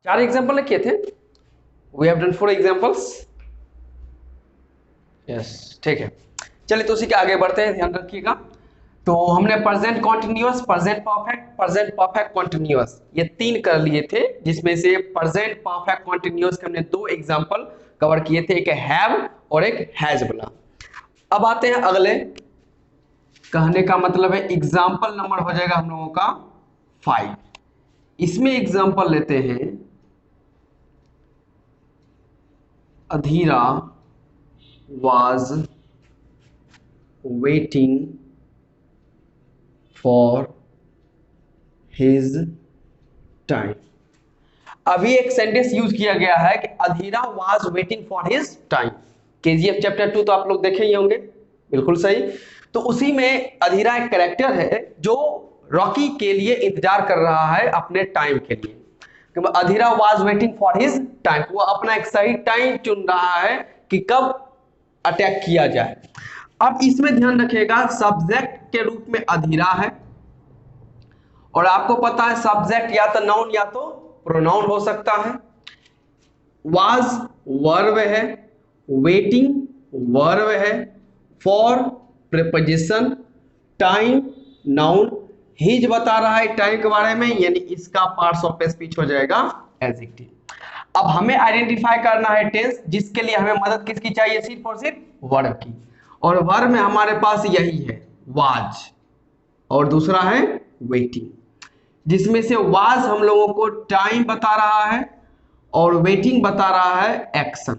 4 example किए थे। We have done 4 examples. Yes, ठीक है। चलिए तो उसी के आगे बढ़ते हैं, ध्यान रखिएगा। तो हमने present continuous, present perfect, present perfect continuous, ये 3 कर लिए थे, जिसमें से प्रेजेंट परफेक्ट कॉन्टिन्यूअस के हमने 2 एग्जाम्पल कवर किए थे, एक हैव और एक हैज वाला। अब आते हैं अगले, कहने का मतलब है एग्जाम्पल नंबर हो जाएगा हम लोगों का 5। इसमें एग्जाम्पल लेते हैं, अधीरा was waiting for his time। अभी एक सेंटेंस यूज किया गया है कि अधीरा was waiting for his time। KGF chapter 2 तो आप लोग देखे ही होंगे, बिल्कुल सही। तो उसी में अधीरा एक कैरेक्टर है जो रॉकी के लिए इंतजार कर रहा है अपने टाइम के लिए। अधीरा was waiting for his time, वो अपना एक सही टाइम चुन रहा है कि कब अटैक किया जाए। अब इसमें ध्यान रखिएगा, सब्जेक्ट के रूप में अधीरा है, और आपको पता है सब्जेक्ट या तो नाउन या तो प्रोनाउन हो सकता है। वाज वर्ब है, वेटिंग वर्ब है, for preposition, time noun, his बता रहा है टाइम के बारे में, यानी इसका पार्ट्स ऑफ स्पीच हो जाएगा एडजेक्टिव। अब हमें आइडेंटिफाई करना है टेंस, जिसके लिए हमें मदद किसकी चाहिए, सिर्फ और सिर्फ वर्ब की। और वर्ब में हमारे पास यही है वाज, और दूसरा है वेटिंग, जिसमें से वाज हम लोगों को टाइम बता रहा है और वेटिंग बता रहा है एक्शन,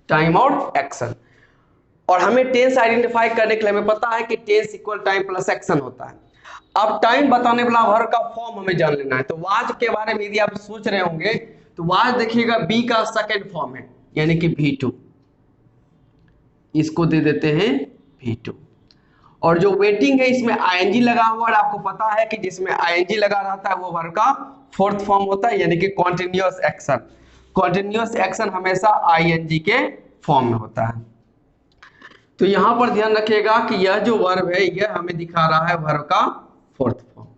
टाइम और एक्शन। और हमें टेंस आइडेंटिफाई करने के लिए हमें पता है कि tense equal time plus action होता है। अब टाइम बताने वाला वर्ब का फॉर्म हमें जान लेना है। तो वाज के बारे में यदि आप सोच रहे होंगे तो वाज देखिएगा बी का सेकंड फॉर्म है, यानी कि V2, इसको दे देते हैं V2। और जो वेटिंग है इसमें आईएनजी लगा हुआ, और आपको पता है कि जिसमें आईएनजी लगा रहता है वो वर्ब का फोर्थ फॉर्म होता है, यानी कि कॉन्टिन्यूअस एक्शन। कॉन्टिन्यूअस एक्शन हमेशा आईएनजी के फॉर्म में होता है। तो यहां पर ध्यान रखिएगा कि यह जो वर्ब है यह हमें दिखा रहा है वर्ब का फोर्थ फॉर्म।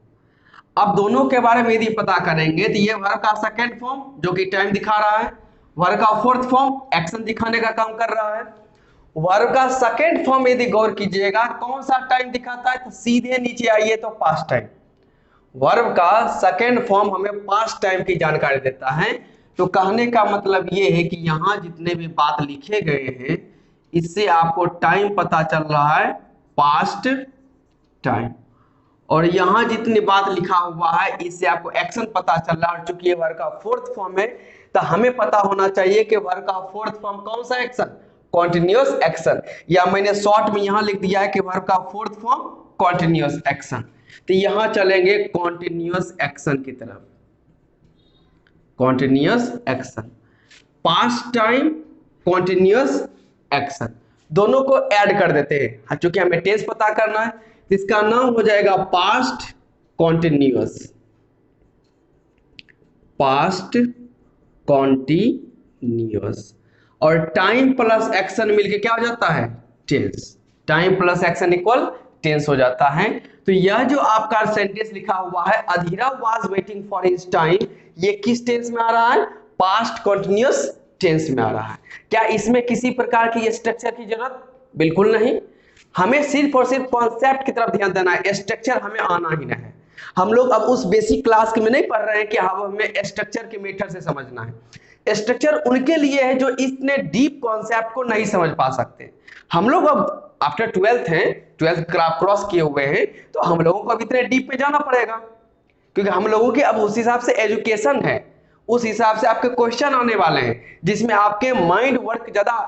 अब दोनों के बारे में यदि पता करेंगे तो ये वर्ब का सेकंड फॉर्म जो कि टाइम दिखा रहा है, वर्ब का फोर्थ फॉर्म एक्शन दिखाने का काम कर रहा है। वर्ब का सेकंड फॉर्म यदि गौर कीजिएगा कौन सा टाइम दिखाता है, तो सीधे नीचे आइए तो पास्ट टाइम। वर्ब का सेकंड फॉर्म हमें पास्ट टाइम की जानकारी देता है। तो कहने का मतलब यह है कि यहां जितने भी बात लिखे गए हैं इससे आपको टाइम पता चल रहा है पास्ट टाइम, और यहां जितनी बात लिखा हुआ है इससे आपको एक्शन पता चल रहा है। और चूंकि ये वर्ब का फोर्थ फॉर्म है तो हमें पता होना चाहिए कि वर्ब का फोर्थ फॉर्म कौन सा एक्शन, कॉन्टिन्यूअस एक्शन, या मैंने शॉर्ट में यहां लिख दिया है कि वर्ब का फोर्थ फॉर्म कॉन्टिन्यूअस एक्शन। तो यहां चलेंगे कॉन्टिन्यूअस एक्शन की तरफ, continuous action, past time, continuous action, दोनों को ऐड कर देते हैं। चूंकि हमें टेंस पता करना है तो इसका नाम हो जाएगा पास्ट कॉन्टिन्यूअस, पास्ट कॉन्टिन्यूअस। और टाइम प्लस एक्शन मिलके क्या हो जाता है, tense. Time plus action equal tense हो जाता है। तो यह जो आपका सेंटेंस लिखा हुआ है Adhira was waiting for his time, ये किस टेंस में आ रहा है, पास्ट कॉन्टिन्यूअस टेंस में आ रहा है। क्या इसमें किसी प्रकार की स्ट्रक्चर की जरूरत, बिल्कुल नहीं। हमें सिर्फ और सिर्फ कॉन्सेप्ट की तरफ ध्यान देना है, स्ट्रक्चर हमें आना ही नहीं है। हम लोग अब उस बेसिक क्लास में नहीं पढ़ रहे हैं कि हमें स्ट्रक्चर के मेथड से समझना है। स्ट्रक्चर उनके लिए है जो इतने डीप कॉन्सेप्ट को नहीं समझ पा सकते। हम लोग अब आफ्टर 12th हैं, 12th क्रॉस किए हुए हैं, तो हम लोगों को अब इतने डीप में जाना पड़ेगा, क्योंकि हम लोगों के अब उस हिसाब से एजुकेशन है, उस हिसाब से आपके क्वेश्चन आने वाले हैं जिसमें आपके माइंड वर्क ज्यादा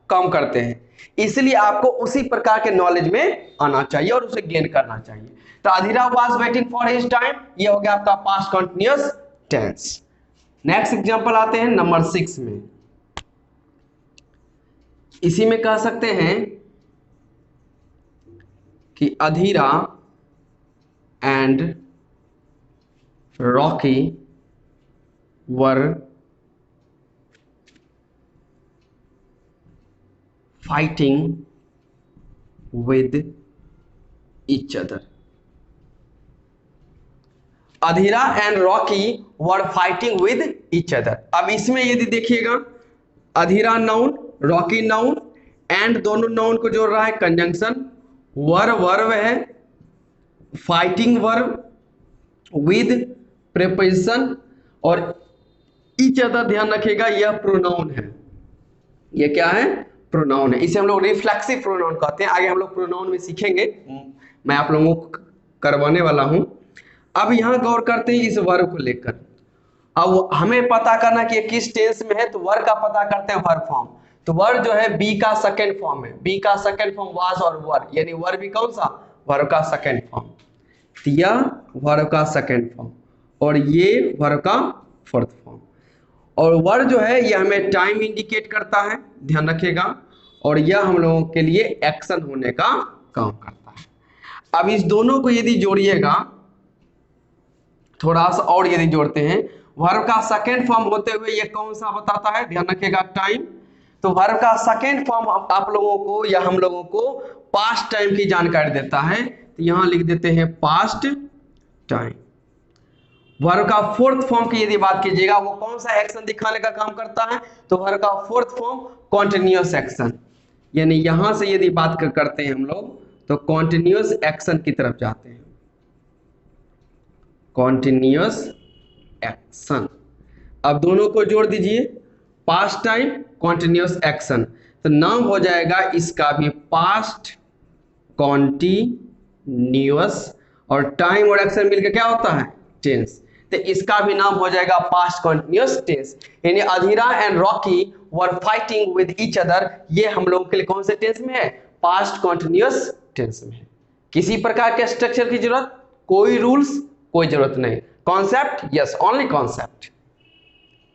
काम करते हैं। इसलिए आपको उसी प्रकार के नॉलेज में आना चाहिए और उसे गेन करना चाहिए। तो Adhira was waiting for his time, ये हो गया आपका past continuous tense. Next example आते हैं नंबर 6 में। इसी में कह सकते हैं कि Adhira and Rocky were fighting with each other। Adhira and Rocky were fighting with each other. अब इसमें यदि देखिएगा, Adhira noun, Rocky noun, and दोनों नाउन को जोड़ रहा है कंजंक्शन, वर वर्ब है, फाइटिंग वर्ब विद प्रीपोजिशन, और ईच अदर ध्यान रखिएगा यह प्रोनाउन है। ये क्या है? प्रोनाउन है। इसे हम लोग रिफ्लेक्सिव प्रोनाउन कहते हैं। आगे हम लोग प्रोनाउन में सीखेंगे, मैं आप लोगों को करवाने वाला हूं। अब यहां गौर करते हैं इस वर्ब को लेकर। अब हमें पता करना कि ये किस टेंस में है, तो वर्ब का पता करते हैं वर्ब फॉर्म। तो वर्ब जो है बी का सेकंड फॉर्म है। बी का सेकंड फॉर्म वाज और वर, यानी वर्ब भी कौन सा? वर्ब का सेकंड फॉर्म। तो यह वर्ब का सेकंड फॉर्म और ये वर्ब का फोर्थ फॉर्म। और वर्ब जो है यह हमें टाइम इंडिकेट करता है, ध्यान रखिएगा, और यह हम लोगों के लिए एक्शन होने का काम करता है। अब इस दोनों को यदि जोड़िएगा, थोड़ा सा और यदि जोड़ते हैं, वर्ब का सेकंड फॉर्म होते हुए ये कौन सा बताता है? ध्यान रखिएगा, टाइम। तो वर्ब का सेकंड फॉर्म आप लोगों को या हम लोगों को पास्ट टाइम की जानकारी देता है। तो यहां लिख देते हैं पास्ट टाइम। वर्ब का फोर्थ फॉर्म की यदि बात कीजिएगा, वो कौन सा एक्शन दिखाने का काम करता है? तो वर्ब का फोर्थ फॉर्म कॉन्टिन्यूअस एक्शन, यानी यहां से यदि बात करते हैं हम लोग, तो कॉन्टिन्यूअस एक्शन की तरफ जाते हैं। Continuous action. अब दोनों को जोड़ दीजिए, पास्ट टाइम कॉन्टिन्यूअस एक्शन, तो नाम हो जाएगा इसका भी पास्ट कॉन्टिन्यूअस, और टाइम और एक्शन मिलकर क्या होता है? टेंस। तो इसका भी नाम हो जाएगा पास्ट कॉन्टिन्यूअस टेंस। यानी Adhira and Rocky were fighting with each other, ये हम लोग के लिए कौन से टेंस में है? पास्ट कॉन्टिन्यूअस टेंस में है। किसी प्रकार के स्ट्रक्चर की जरूरत, कोई रूल्स, कोई जरूरत नहीं। Concept, yes, only concept.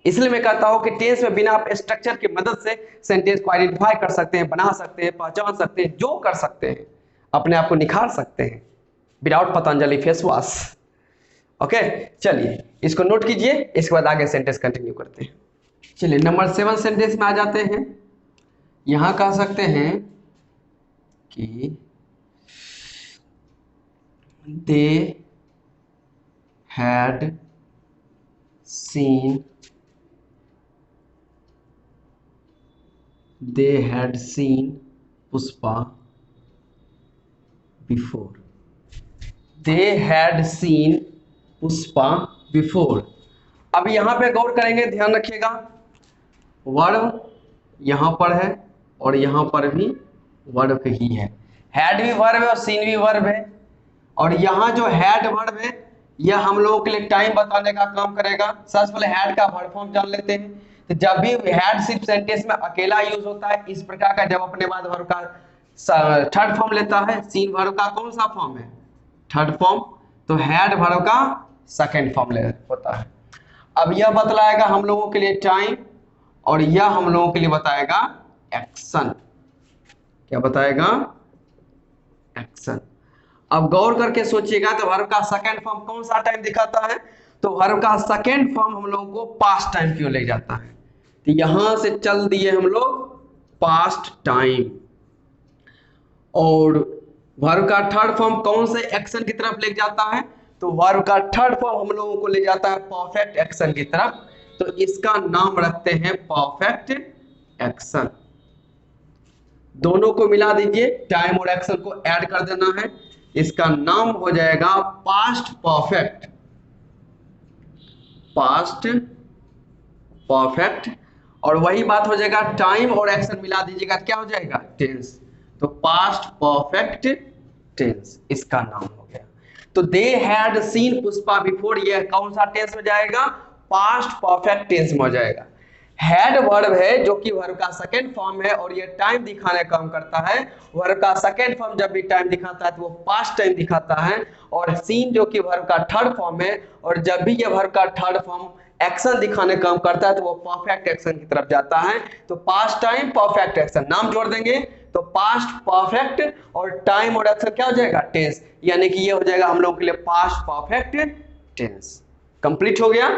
इसलिए मैं कहता हूं कि टेंस में बिना आप स्ट्रक्चर की मदद से सेंटेंस को आइडेंटिफाई कर सकते हैं, बना सकते हैं, पहचान सकते हैं, जो कर सकते हैं, अपने आप को निखार सकते हैं without Patanjali face wash. Okay, चलिए इसको नोट कीजिए, इसके बाद आगे सेंटेंस कंटिन्यू करते हैं। चलिए नंबर 7 सेंटेंस में आ जाते हैं। यहां कह सकते हैं कि दे had seen Pushpa before. They had seen Pushpa before. अब यहां पे गौर करेंगे, ध्यान रखिएगा, वर्ब यहां पर है और यहां पर भी वर्ब ही है। हैड भी वर्ब है और सीन भी वर्ब है, और यहां जो हैड वर्ब है यह हम लोगों के लिए टाइम बताने का काम करेगा। सबसे पहले हैड का वर्ब फॉर्म जान लेते हैं। तो जब भी हैड सिर्फ सेंटेंस में अकेला यूज होता है इस प्रकार का, जब अपने बाद वर्ब का थर्ड फॉर्म लेता है। सीन वर्ब का कौन सा फॉर्म है? Third form. तो हैड वर्ब का सेकंड फॉर्म होता है। अब यह बतलाएगा हम लोगों के लिए टाइम, और यह हम लोगों के लिए बताएगा एक्शन। क्या बताएगा? एक्शन। अब गौर करके सोचिएगा, तो वर्ब का सेकंड फॉर्म कौन सा टाइम दिखाता है? तो वर्ब का सेकंड फॉर्म हम लोगों को पास्ट टाइम क्यों ले जाता है? तो यहां से चल दिए हम लोग पास्ट टाइम, और वर्ब का थर्ड फॉर्म कौन से एक्शन की तरफ ले जाता है? तो वर्ब का थर्ड फॉर्म हम लोगों को ले जाता है परफेक्ट एक्शन की तरफ। तो इसका नाम रखते हैं परफेक्ट एक्शन। दोनों को मिला दीजिए, टाइम और एक्शन को ऐड कर देना है, इसका नाम हो जाएगा पास्ट परफेक्ट। पास्ट परफेक्ट, और वही बात हो जाएगा टाइम और एक्शन मिला दीजिएगा, क्या हो जाएगा? टेंस। तो पास्ट परफेक्ट टेंस इसका नाम हो गया। तो they had seen Pushpa before, ये कौन सा टेंस में जाएगा? पास्ट परफेक्ट टेंस में हो जाएगा। हैड वर्ब है जो कि वर्ब का सेकंड फॉर्म है, और ये टाइम दिखाने का काम करता है। वर्ब का सेकंड फॉर्म जब भी टाइम दिखाता है तो वो पास्ट टाइम दिखाता है, और सीन जो कि वर्ब का थर्ड फॉर्म है, और जब भी ये वर्ब का थर्ड फॉर्म एक्शन दिखाने का काम करता है तो वो परफेक्ट एक्शन की तरफ जाता है। तो पास्ट टाइम परफेक्ट एक्शन नाम जोड़ देंगे, तो पास्ट परफेक्ट और टाइम और एक्शन क्या हो जाएगा? टेंस। यानी कि ये हो जाएगा हम लोगों के लिए पास्ट परफेक्ट टेंस। कंप्लीट हो गया।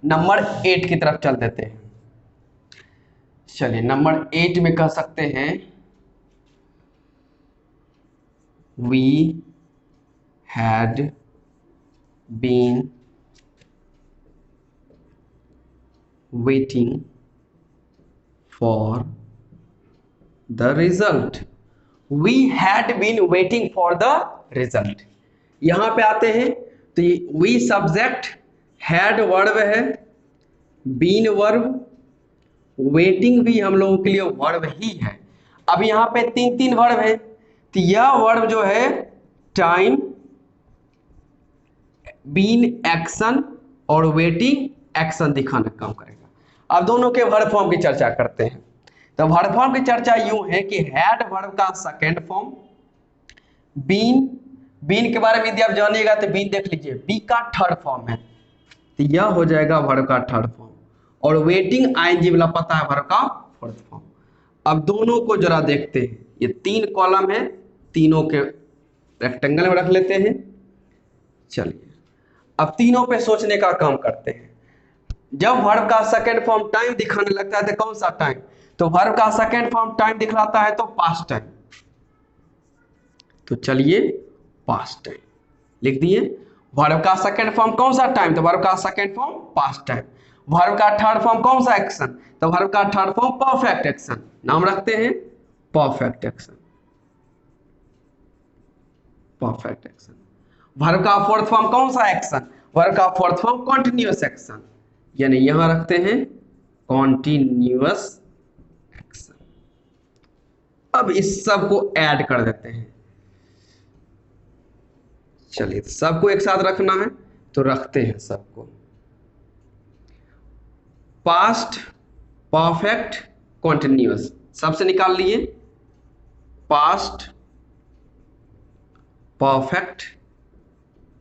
नंबर 8 की तरफ चल देते हैं। चलिए नंबर 8 में कह सकते हैं we had been waiting for the result, we had been waiting for the result. यहां पे आते हैं तो वी सब्जेक्ट, हैड वर्ब है, बीन वर्ब, वेटिंग भी हम लोगों के लिए वर्ब ही है। अब यहाँ पे तीन तीन वर्ब है, तो यह वर्ब जो है टाइम, बीन एक्शन और वेटिंग एक्शन दिखाने का काम करेगा। अब दोनों के वर्ब फॉर्म की चर्चा करते हैं। तो वर्ब फॉर्म की चर्चा यूं है कि हैड वर्ब का सेकेंड फॉर्म, बीन, बीन के बारे में यदि आप जानिएगा तो बीन देख लीजिए, बी का थर्ड फॉर्म है, तो यह हो जाएगा वर्ब का थर्ड फॉर्म, और वेटिंग आईएनजी वाला पता है वर्ब का फोर्थ फॉर्म। अब दोनों को जरा देखते हैं, ये तीन कॉलम है, तीनों के रेक्टेंगल में रख लेते हैं। चलिए अब तीनों पे सोचने का काम करते हैं। जब वर्ब का सेकंड फॉर्म टाइम दिखाने लगता है तो कौन सा टाइम, तो वर्ब का सेकंड फॉर्म टाइम दिखलाता है तो पास्ट टाइम, तो चलिए पास्ट टाइम लिख दिए। वर्ब का सेकंड फॉर्म कौन सा टाइम, तो वर्ब का second form past time. Verb का थर्ड फॉर्म कौन सा एक्शन, तो वर्ब का थर्ड फॉर्म परफेक्ट एक्शन, नाम रखते हैं perfect action, perfect action. Verb का फोर्थ फॉर्म कौन सा एक्शन, वर्ब का फोर्थ फॉर्म कॉन्टिन्यूअस एक्शन, यानी यहां रखते हैं कॉन्टिन्यूअस एक्शन। अब इस सब को ऐड कर देते हैं। चलिए सबको एक साथ रखना है तो रखते हैं सबको। पास्ट, परफेक्ट, कॉन्टिन्यूअस, सबसे निकाल लिए। पास्ट, परफेक्ट,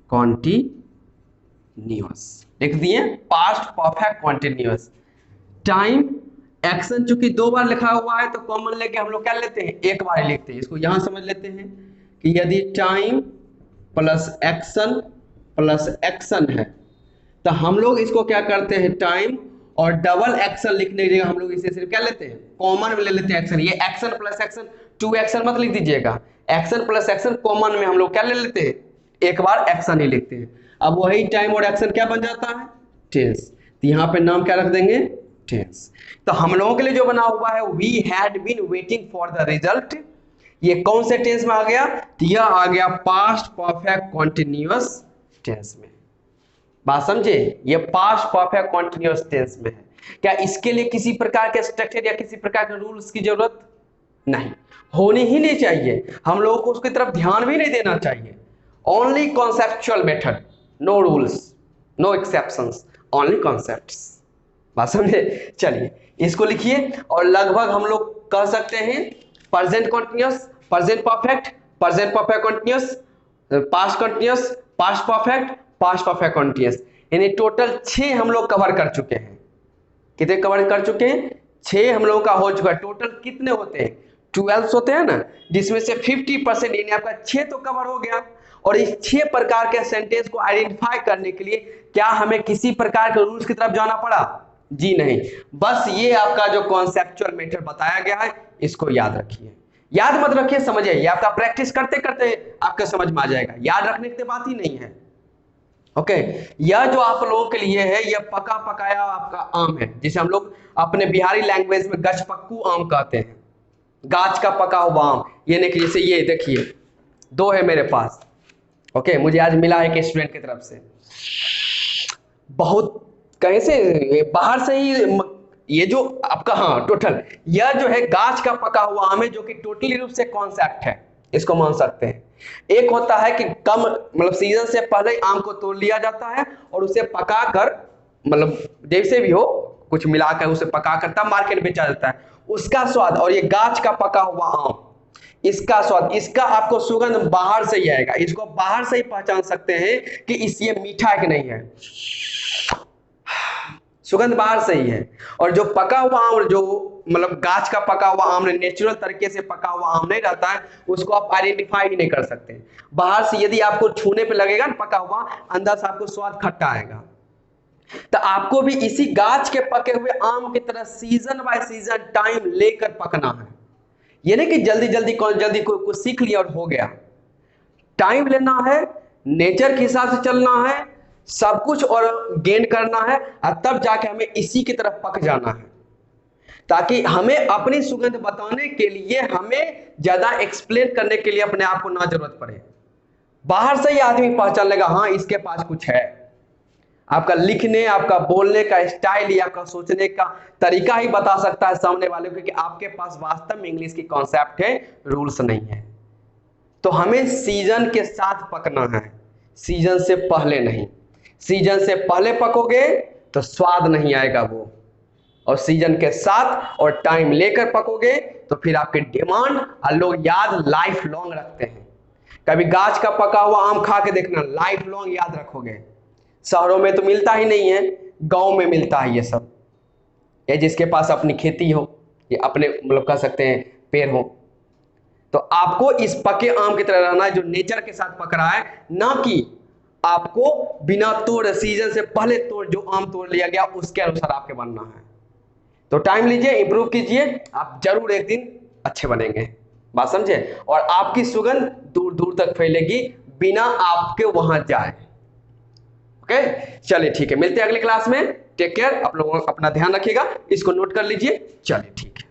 कॉन्टिन्यूअस लिख दिए। Past, perfect, continuous. Time, action चूंकि दो बार लिखा हुआ है तो कॉमन लेके हम लोग क्या लेते हैं, एक बार लिखते हैं। इसको यहां समझ लेते हैं कि यदि टाइम प्लस एक्शन है तो हम लोग इसको क्या करते हैं, टाइम और डबल एक्शन लिखने की जगह हम लोग इसे सिर्फ क्या लेते हैं, कॉमन में ले लेते हैं एक्शन। ये action plus action, two action मत लिख दीजिएगा, एक्शन प्लस एक्शन कॉमन में हम लोग क्या ले लेते हैं, एक बार एक्शन ही लिखते हैं। अब वही टाइम और एक्शन क्या बन जाता है, टेंस। तो यहाँ पे नाम क्या रख देंगे, टेंस। तो हम लोगों के लिए जो बना हुआ है we had been waiting for the result, ये कौन से टेंस में आ गया, तो यह आ गया पास्ट परफेक्ट कॉन्टिन्यूअस टेंस में। बात समझे, ये पास्ट परफेक्ट कॉन्टिन्यूअस टेंस में है। क्या इसके लिए किसी प्रकार के स्ट्रक्चर या किसी प्रकार के रूल्स की जरूरत नहीं, होनी ही नहीं चाहिए, हम लोगों को उसकी तरफ ध्यान भी नहीं देना चाहिए। Only conceptual method, no rules, no exceptions, only concepts. बात समझे। चलिए इसको लिखिए और लगभग हम लोग कह सकते हैं present continuous, present perfect, present perfect continuous, past continuous, past perfect continuous, यानी टोटल 6 हम लोग कवर कर चुके हैं। कितने कवर कर चुके हैं, 6 हम लोगों का हो चुका है। टोटल कितने होते हैं, 12 होते हैं ना, जिसमें से 50% यानी आपका 6 तो कवर हो गया। और इस 6 प्रकार के सेंटेंस को आइडेंटिफाई करने के लिए क्या हमें किसी प्रकार के रूल्स की तरफ जाना पड़ा, जी नहीं, बस ये आपका जो कॉन्सेप्चुअल मेथड बताया गया है इसको याद रखिए। याद मत रखिए, समझिए, ये आपका प्रैक्टिस करते करते आपके समझ में आ जाएगा, याद रखने की बात ही नहीं है। ओके, यह जो आप लोगों के लिए है यह पका पकाया आपका आम है, जिसे हम लोग अपने बिहारी लैंग्वेज में गचपक्कू आम कहते हैं, गाछ का पका हुआ आम। ये नहीं कि जैसे ये देखिए 2 है मेरे पास। ओके, मुझे आज मिला है कि स्टूडेंट की तरफ से, बहुत कैसे बाहर से ही ये जो आपका, हाँ टोटल, यह जो है गाछ का पका हुआ आम है, जो कि टोटली रूप से कॉन्सेप्ट है, इसको मान सकते हैं। एक होता है कि कम मतलब सीजन से पहले आम को तोड़ लिया जाता है और उसे पकाकर, मतलब जैसे भी हो कुछ मिलाकर उसे पकाकर तब मार्केट बेचा जाता है, उसका स्वाद। और ये गाछ का पका हुआ आम, इसका स्वाद, इसका आपको सुगंध बाहर से ही आएगा, इसको बाहर से ही पहचान सकते हैं कि इस ये मीठा है कि नहीं है, सुगंध बाहर से ही है। और जो पका हुआ आम, जो मतलब गाछ का पका हुआ आम, नेचुरल तरीके से पका हुआ आम नहीं रहता है, उसको आप आइडेंटिफाई ही नहीं कर सकते। बाहर से यदि आपको छूने पे लगेगा ना पका हुआ, अंदर से आपको स्वाद खट्टा आएगा। तो आपको भी इसी गाछ के पके हुए आम की तरह सीजन बाय सीजन टाइम लेकर पकना है। ये नहीं कि जल्दी जल्दी कुछ सीख लिया और हो गया। टाइम लेना है, नेचर के हिसाब से चलना है, सब कुछ और गेन करना है, और तब जाके हमें इसी की तरफ पक जाना है, ताकि हमें अपनी सुगंध बताने के लिए हमें ज्यादा एक्सप्लेन करने के लिए अपने आप को ना जरूरत पड़े। बाहर से ही आदमी पहचान लेगा, हाँ इसके पास कुछ है। आपका लिखने, आपका बोलने का स्टाइल या आपका सोचने का तरीका ही बता सकता है सामने वाले को कि आपके पास वास्तव में इंग्लिश की कॉन्सेप्ट है, रूल्स नहीं है। तो हमें सीजन के साथ पकना है, सीजन से पहले नहीं। सीजन से पहले पकोगे तो स्वाद नहीं आएगा वो, और सीजन के साथ और टाइम लेकर पकोगे तो फिर आपके डिमांड और लोग याद लाइफ लॉन्ग रखते हैं। कभी गाछ का पका हुआ आम खा के देखना, लाइफ लॉन्ग याद रखोगे। शहरों में तो मिलता ही नहीं है, गांव में मिलता है ये सब। ये जिसके पास अपनी खेती हो, ये अपने मतलब कह सकते हैं पेड़ हो, तो आपको इस पके आम की तरह रहना है जो नेचर के साथ पक रहा है, ना कि आपको बिना तोड़, सीजन से पहले तोड़, जो आम तोड़ लिया गया उसके अनुसार आपके बनना है। तो टाइम लीजिए, इंप्रूव कीजिए, आप जरूर एक दिन अच्छे बनेंगे। बात समझे? और आपकी सुगंध दूर दूर तक फैलेगी बिना आपके वहां जाए। ओके, चलिए ठीक है, मिलते हैं अगले क्लास में। टेक केयर, आप लोगों अपना ध्यान रखिएगा, इसको नोट कर लीजिए। चलिए ठीक है।